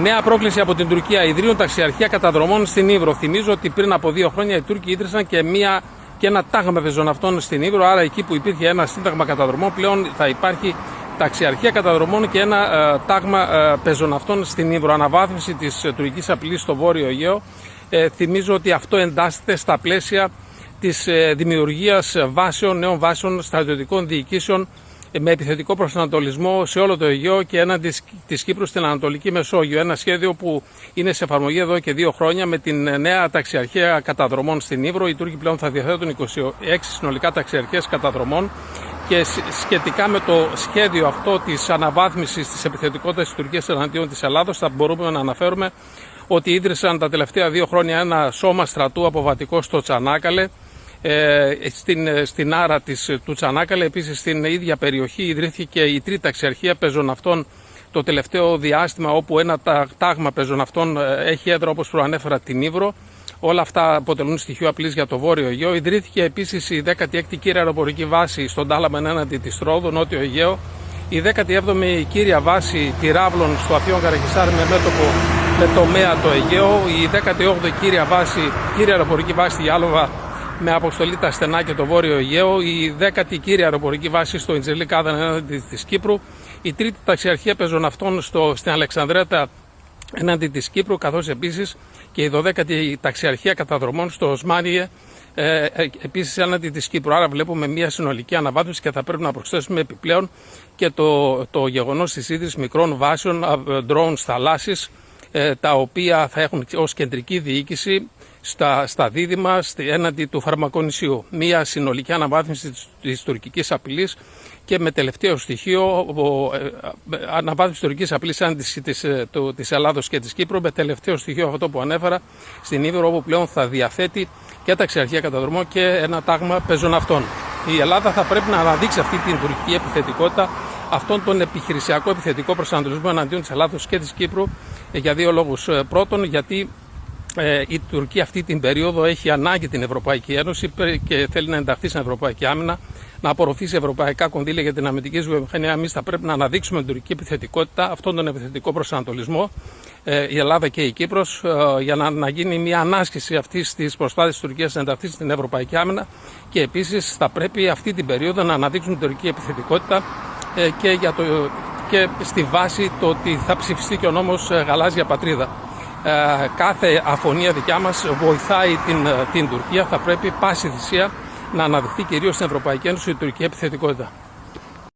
Νέα πρόκληση από την Τουρκία. Ιδρύουν ταξιαρχεία καταδρομών στην Ύβρο. Θυμίζω ότι πριν από 2 χρόνια οι Τούρκοι ίδρυσαν και ένα τάγμα πεζοναυτών στην Ύβρο. Άρα εκεί που υπήρχε ένα σύνταγμα καταδρομών, πλέον θα υπάρχει ταξιαρχεία καταδρομών και ένα τάγμα πεζοναυτών στην Ύβρο. Αναβάθμιση της τουρκικής απειλής στο Βόρειο Αιγαίο. Θυμίζω ότι αυτό εντάσσεται στα πλαίσια της δημιουργίας νέων βάσεων στρατιωτικών διοικήσεων με επιθετικό προσανατολισμό σε όλο το Αιγαίο και έναντι της Κύπρου στην Ανατολική Μεσόγειο. Ένα σχέδιο που είναι σε εφαρμογή εδώ και 2 χρόνια με την νέα ταξιαρχία καταδρομών στην Ύβρο. Οι Τούρκοι πλέον θα διαθέτουν 26 συνολικά ταξιαρχίες καταδρομών και σχετικά με το σχέδιο αυτό της αναβάθμισης της επιθετικότητας της Τουρκίας εναντίον της Ελλάδος θα μπορούμε να αναφέρουμε ότι ίδρυσαν τα τελευταία 2 χρόνια ένα σώμα στρατού αποβατικό στο Τσανάκαλε, στην άρα του Τσανάκαλε. Επίσης στην ίδια περιοχή ιδρύθηκε η τρίτη ταξιαρχία πεζοναυτών το τελευταίο διάστημα, όπου ένα τάγμα πεζοναυτών έχει έδρα, όπως προανέφερα, την Ύβρο. Όλα αυτά αποτελούν στοιχείο απειλής για το Βόρειο Αιγαίο. Ιδρύθηκε επίσης η 16η κύρια αεροπορική βάση στον Τάλαμεν έναντι της Ρόδου, Νότιο Αιγαίο. Η 17η κύρια βάση πυράβλων στο Αφιόν Καραχισάρ με μέτωπο με τομέα το Αιγαίο. Η 18η κύρια αεροπορική βάση στη Γιάλοβα με αποστολή τα στενά και το Βόρειο Αιγαίο. Η 10η κύρια αεροπορική βάση στο Ιντζελί Κάδαν έναντι της Κύπρου. Η τρίτη ταξιαρχία πεζοναυτών στην Αλεξανδρέτα έναντι της Κύπρου, καθώς επίσης και η 12η ταξιαρχία καταδρομών στο Οσμάνιε επίσης έναντι της Κύπρου. Άρα βλέπουμε μια συνολική αναβάθμιση και θα πρέπει να προσθέσουμε επιπλέον και το γεγονός της ίδρυσης μικρών βάσεων drones θαλάσσης, τα οποία θα έχουν ως κεντρική διοίκηση στα δίδυμα έναντι του Φαρμακονησίου. Μια συνολική αναβάθμιση της τουρκικής απειλής και με τελευταίο στοιχείο αναβάθμιση της τουρκικής απειλής έναντι της Ελλάδος και της Κύπρου, με τελευταίο στοιχείο αυτό που ανέφερα στην Ύβρο, όπου πλέον θα διαθέτει και ταξιαρχεία καταδρομών και ένα τάγμα πεζοναυτών. Η Ελλάδα θα πρέπει να αναδείξει αυτή την τουρκική επιθετικότητα, αυτόν τον επιχειρησιακό επιθετικό προσανατολισμό εναντίον της Ελλάδος και της Κύπρου, για 2 λόγους. Πρώτον, γιατί η Τουρκία αυτή την περίοδο έχει ανάγκη την Ευρωπαϊκή Ένωση και θέλει να ενταχθεί στην Ευρωπαϊκή Άμυνα, να απορροφήσει ευρωπαϊκά κονδύλια για την αμυντική βιομηχανία. Εμείς θα πρέπει να αναδείξουμε την τουρκική επιθετικότητα, αυτόν τον επιθετικό προσανατολισμό, η Ελλάδα και η Κύπρος, για να γίνει μια ανάσκηση αυτής της προσπάθειας της Τουρκίας να ενταχθεί στην Ευρωπαϊκή Άμυνα. Και επίσης θα πρέπει αυτή την περίοδο να αναδείξουμε την τουρκική επιθετικότητα και στη βάση το ότι θα ψηφιστεί και ο νόμος Γαλάζια Πατρίδα. Κάθε αφωνία δικιά μας βοηθάει την Τουρκία. Θα πρέπει πάση θυσία να αναδειχθεί κυρίως στην Ευρωπαϊκή Ένωση η τουρκική επιθετικότητα.